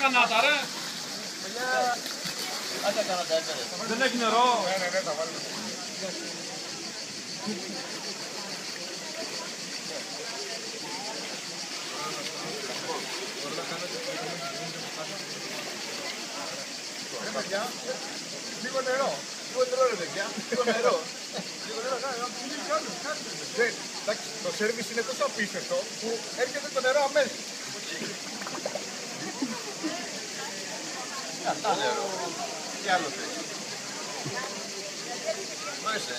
κανάτα, ρε. Δεν έχει νερό. Ναι, θα βάλουμε. Λίγο νερό. Λίγο νερό ρε παιδιά. Λίγο νερό. Λίγο νερό. Εντάξει, το σέρβις είναι τόσο απίστευτο που έρχεται το νερό αμέσως. Αυτό νερό. Τι άλλο θες. Μάλιστα.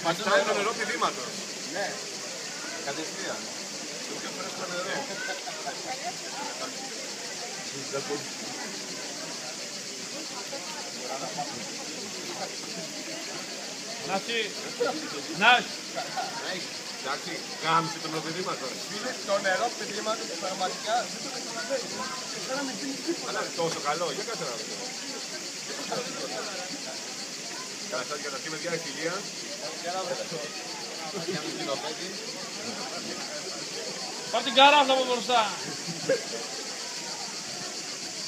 Αυτό είναι το νερό πηδήματος. Ναι. Κατευθείαν. Το πιο φρέσκο νερό. Νάση. Νάση. Εντάξει, γάμισε το νερό πηδήματος. Είναι το νερό πηδήματος που πραγματικά δεν το καταλαβαίνεις. Αλλά είναι τόσο καλό, για κάτσε να δω. Καταρχήν παιδιά ευτυχία. Για το σκηνοπέδι. Πάρ' την καράφλα από μπροστά.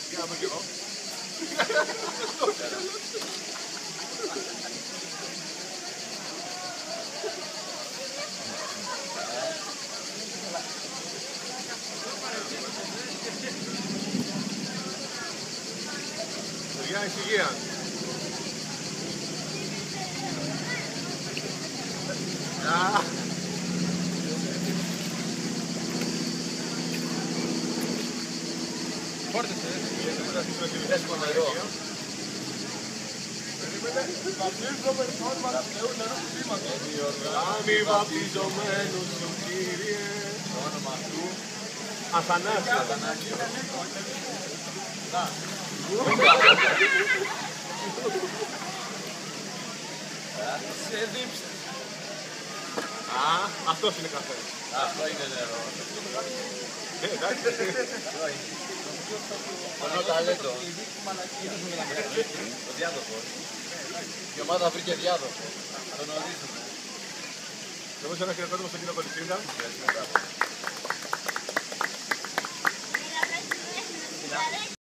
Για να δω κι εγώ. Παιδιά ευτυχία. Φόρτεσε. Φρέσκο νερό. Βαπτίζομαι στο όνομα του Θεού νερού πηδήματος. Αμη βαπτιζομένος σου Κύριε. Το όνομα του Αθανάσιο. Αθανάσιο. Να. Σε δίψε. Α, αυτός είναι καφέ. Αυτό είναι νερό. Εντάξει. Ono ταλέντο. Ο διάδοχος. Η ομάδα βρήκε διάδοχο. Τον ορίζουμε. Νομίζω να χαιρετώνουμε στον κύριο Κολυσίδα.